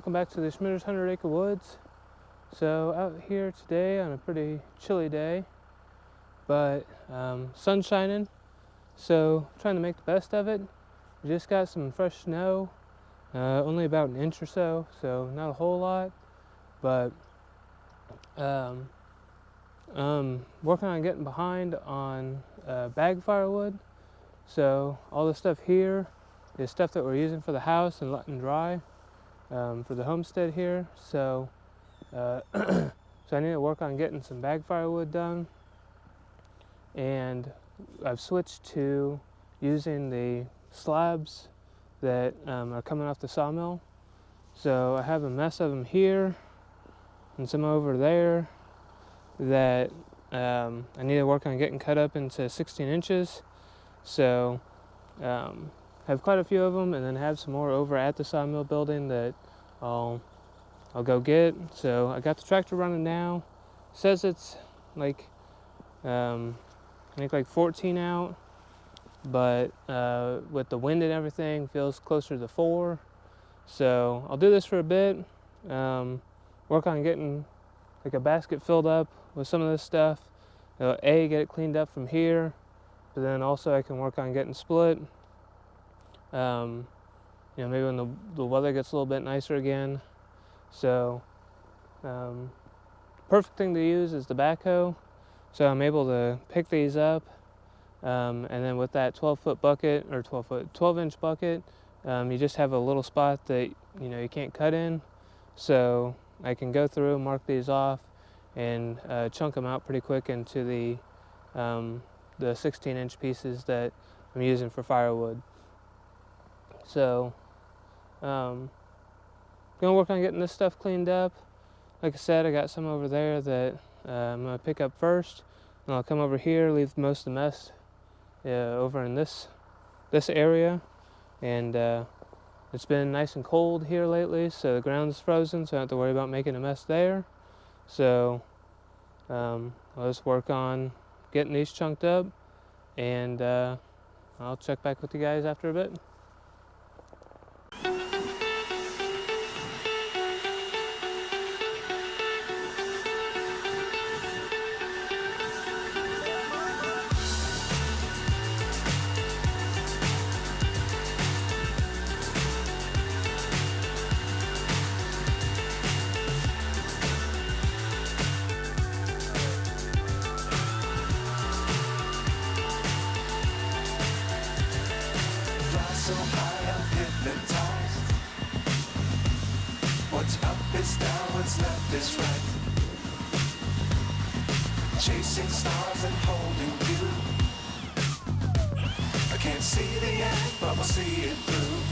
welcome back to the Schmitter's 100 Acre Woods. So out here today on a pretty chilly day, but sun shining, so trying to make the best of it. We just got some fresh snow, only about an inch or so, so not a whole lot, but working on getting behind on bag firewood. So all the stuff here is stuff that we're using for the house and letting dry for the homestead here. So so I need to work on getting some bag firewood done, and I've switched to using the slabs that are coming off the sawmill. So I have a mess of them here and some over there that I need to work on getting cut up into 16 inches. So have quite a few of them, and then have some more over at the sawmill building that I'll go get. So I got the tractor running now. Says it's like I think like 14 out, but with the wind and everything feels closer to 4. So I'll do this for a bit, work on getting like a basket filled up with some of this stuff. Get it cleaned up from here, but then also I can work on getting split. Maybe when the weather gets a little bit nicer again. So perfect thing to use is the backhoe. So I'm able to pick these up, and then with that 12-foot bucket, or 12-inch bucket, you just have a little spot that you can't cut in. So I can go through, mark these off, and chunk them out pretty quick into the 16-inch pieces that I'm using for firewood. So gonna work on getting this stuff cleaned up. Like I said, I got some over there that I'm gonna pick up first, and I'll come over here, leave most of the mess over in this area. And it's been nice and cold here lately, so the ground's frozen, so I don't have to worry about making a mess there. So I'll just work on getting these chunked up, and I'll check back with you guys after a bit. So high, I'm hypnotized. What's up is down, what's left is right. Chasing stars and holding you. I can't see the end, but we'll see it through.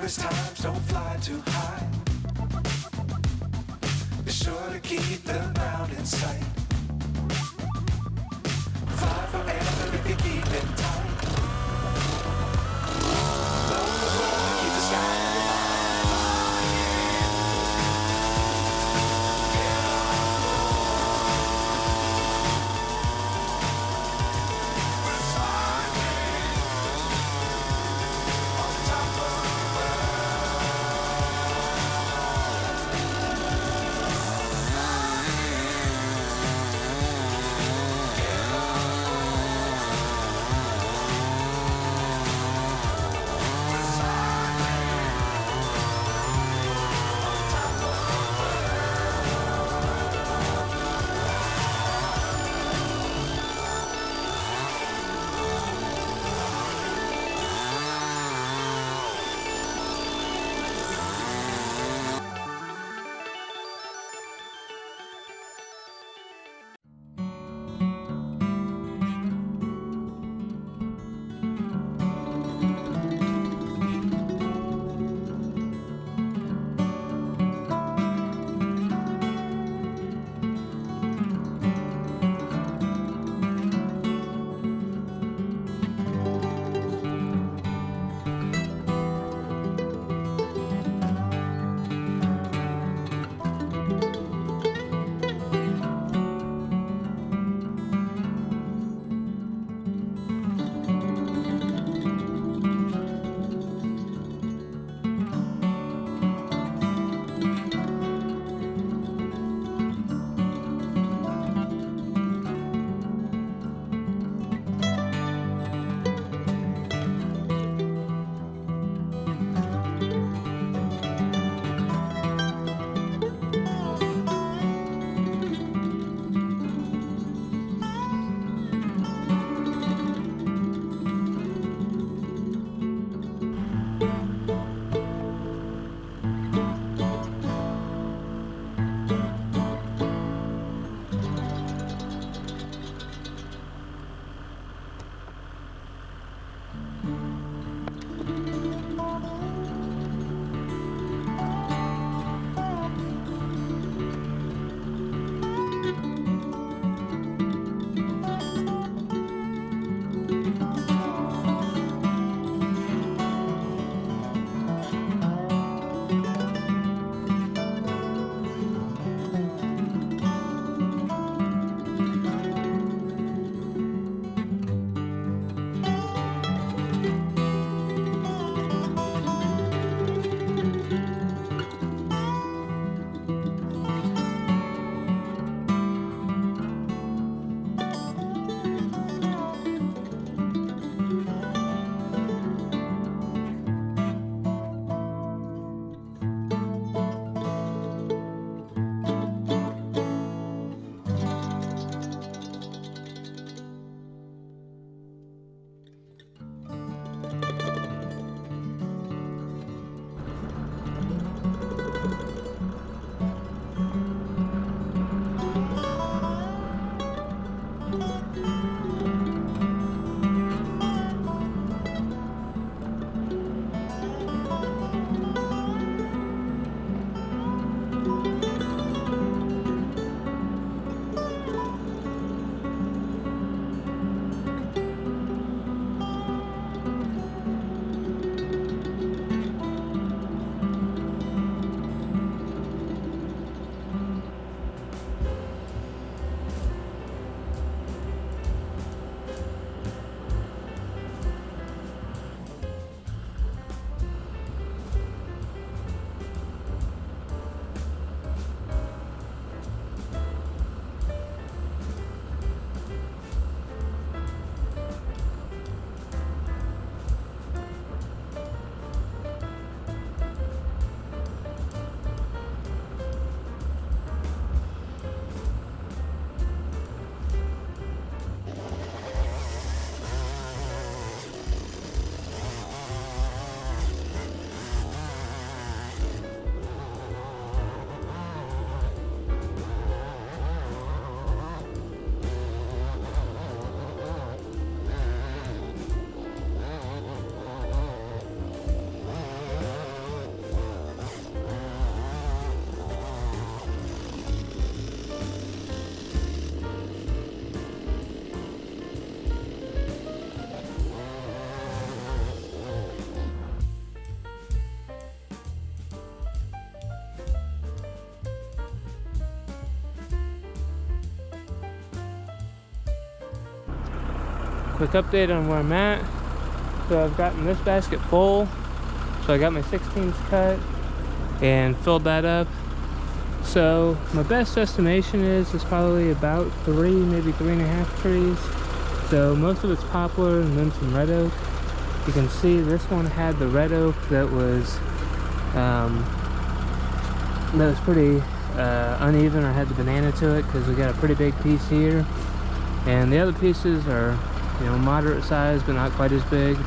Times don't fly too high. Be sure to keep the ground in sight. Fly forever if you keep it tight. Blow the horn, keep the sky quick update on where I'm at. So I've gotten this basket full. So I got my 16s cut and filled that up. So my best estimation is it's probably about 3, maybe 3.5 trees. So most of it's poplar and then some red oak. You can see this one had the red oak that was pretty uneven, or had the banana to it, because we got a pretty big piece here. And the other pieces are, you know, moderate size, but not quite as big.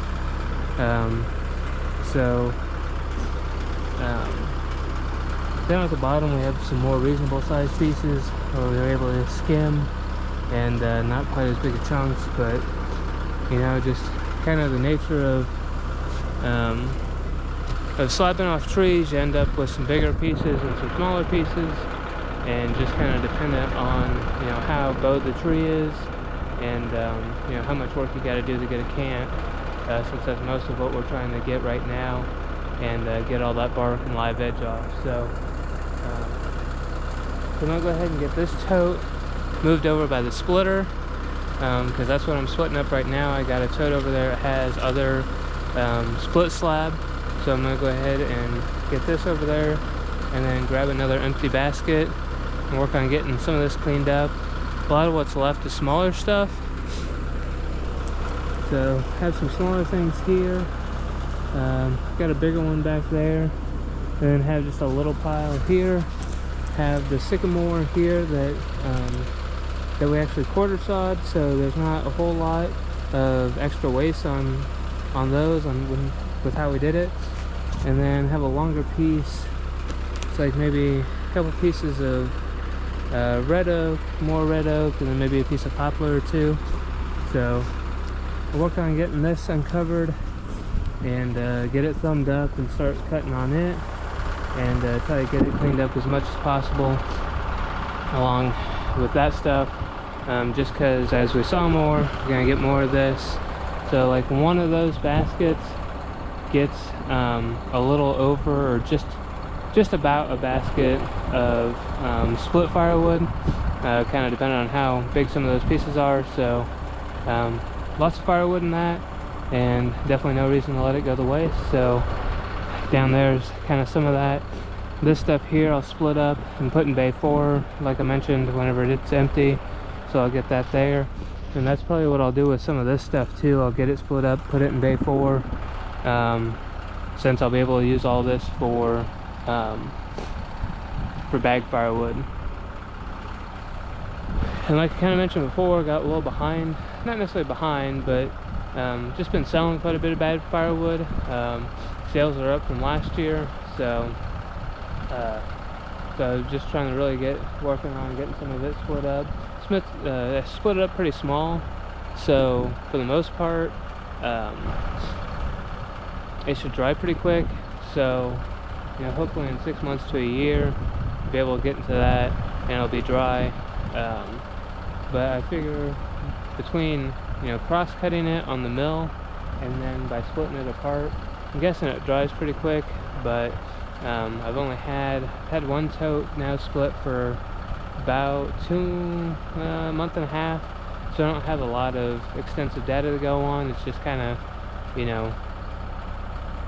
Down at the bottom we have some more reasonable sized pieces where we were able to skim and not quite as big a chunks, but you know, just kind of the nature of slapping off trees. You end up with some bigger pieces and some smaller pieces, and just kind of dependent on, you know, how bowed the tree is, and you know, how much work you got to do to get a cant, since that's most of what we're trying to get right now, and get all that bark and live edge off. So I'm gonna go ahead and get this tote moved over by the splitter, because that's what I'm splitting up right now. I got a tote over there that has other split slab, so I'm gonna go ahead and get this over there, and then grab another empty basket and work on getting some of this cleaned up. A lot of what's left is smaller stuff, so have some smaller things here. Got a bigger one back there, and then have just a little pile here. Have the sycamore here that we actually quarter sawed, so there's not a whole lot of extra waste on those with how we did it. And then have a longer piece. It's like maybe a couple pieces of red oak, more red oak, and then maybe a piece of poplar or two. So I'll work on getting this uncovered and get it thumbed up and start cutting on it, and try to get it cleaned up as much as possible along with that stuff, just because as we saw more, we're gonna get more of this. So like one of those baskets gets a little over, or just about a basket of split firewood, kind of depending on how big some of those pieces are. So lots of firewood in that, and definitely no reason to let it go to waste. So down there's kind of some of that. This stuff here I'll split up and put in bay 4, like I mentioned, whenever it's empty. So I'll get that there, and that's probably what I'll do with some of this stuff too. I'll get it split up, put it in bay 4, since I'll be able to use all this for bag firewood. And like I kind of mentioned before, got a little behind, not necessarily behind, but just been selling quite a bit of bag firewood. Sales are up from last year, so just trying to really get working on getting some of it split up. I split it up pretty small, so for the most part it should dry pretty quick. So you know, hopefully in 6 months to a year be able to get into that and it'll be dry. But I figure between, you know, cross cutting it on the mill and then by splitting it apart, I'm guessing it dries pretty quick. But I've only had one tote now split for about a month and a half, so I don't have a lot of extensive data to go on. It's just kind of, you know,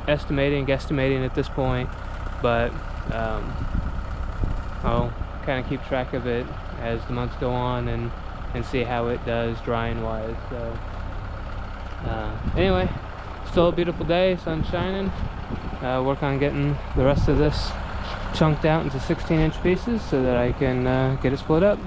guesstimating at this point. But I'll kind of keep track of it as the months go on and see how it does drying wise. So anyway, still a beautiful day, sun's shining. Work on getting the rest of this chunked out into 16-inch pieces so that I can get it split up.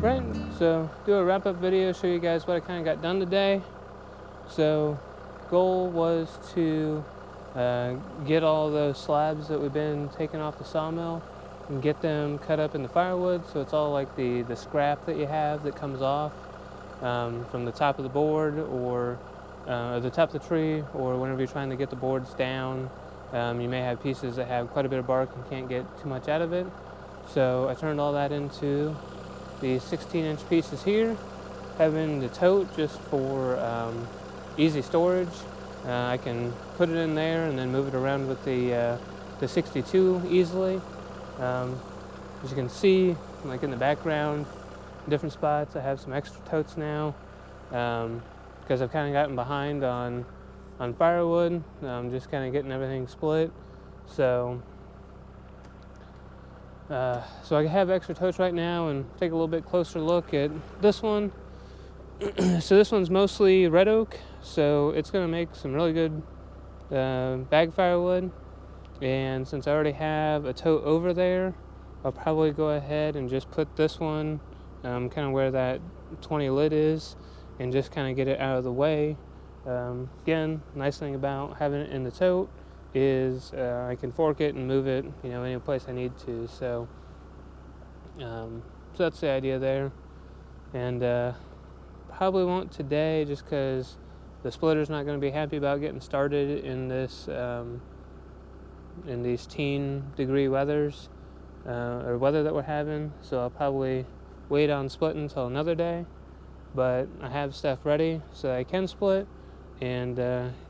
Right, so do a wrap-up video, show you guys what I kind of got done today. So goal was to get all those slabs that we've been taking off the sawmill and get them cut up into firewood, so it's all like the scrap that you have that comes off from the top of the board or the top of the tree, or whenever you're trying to get the boards down. You may have pieces that have quite a bit of bark and can't get too much out of it. So I turned all that into these 16-inch pieces here, having the tote just for easy storage. I can put it in there and then move it around with the 62 easily. As you can see, like in the background, different spots, I have some extra totes now because I've kind of gotten behind on firewood. Just kind of getting everything split. So I have extra totes right now, and take a little bit closer look at this one. So this one's mostly red oak, so it's going to make some really good bag firewood. And since I already have a tote over there, I'll probably go ahead and just put this one kind of where that 20 lid is, and just kind of get it out of the way. Again, nice thing about having it in the tote is I can fork it and move it, any place I need to. So that's the idea there. And probably won't today, just because the splitter's not going to be happy about getting started in this in these teen-degree weathers or weather that we're having. So I'll probably wait on splitting until another day. But I have stuff ready so I can split and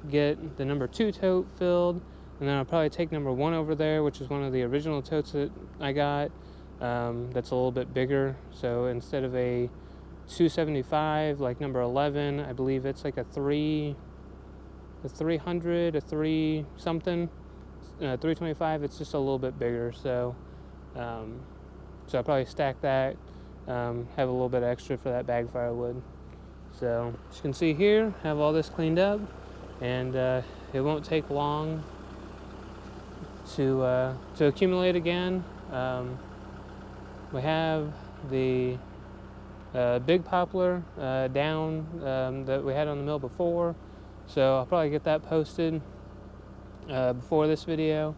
get the number 2 tote filled. And then I'll probably take number 1 over there, which is one of the original totes that I got. That's a little bit bigger. So instead of a 275 like number 11, I believe it's like a 300, a 3 something, 325. It's just a little bit bigger. So I'll probably stack that, have a little bit extra for that bag firewood. So as you can see here, have all this cleaned up, and it won't take long to accumulate again. We have the big poplar down that we had on the mill before, so I'll probably get that posted before this video,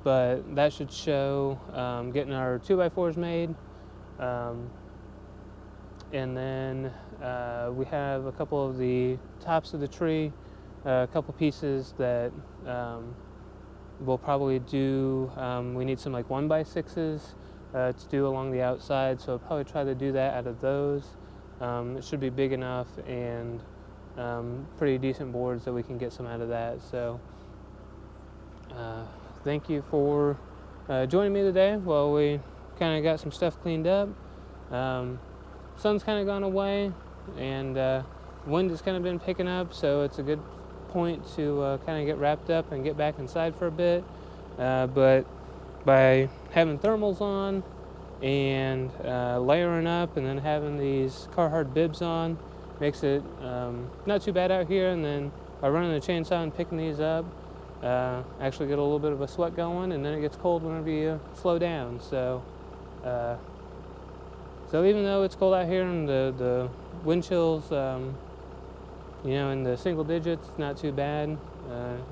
but that should show getting our 2x4s made. And then we have a couple of the tops of the tree, a couple pieces that we'll probably do. We need some like 1x6s to do along the outside, so I'll probably try to do that out of those. It should be big enough and pretty decent boards that we can get some out of that. So thank you for joining me today while we kind of got some stuff cleaned up. Sun's kind of gone away, and wind has kind of been picking up, so it's a good point to kind of get wrapped up and get back inside for a bit. But by having thermals on and layering up and then having these Carhartt bibs on, makes it not too bad out here. And then by running the chainsaw and picking these up, actually get a little bit of a sweat going, and then it gets cold whenever you slow down. So even though it's cold out here and the wind chills, in the single digits, not too bad,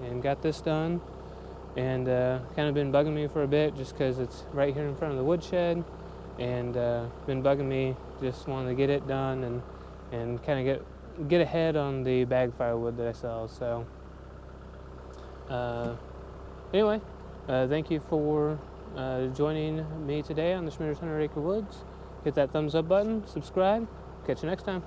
and got this done. and kind of been bugging me for a bit just because it's right here in front of the woodshed, and been bugging me, just wanting to get it done and kind of get ahead on the bag firewood that I sell. So anyway, thank you for joining me today on the Schmitter's 100 Acre Woods. Hit that thumbs up button, subscribe. Catch you next time.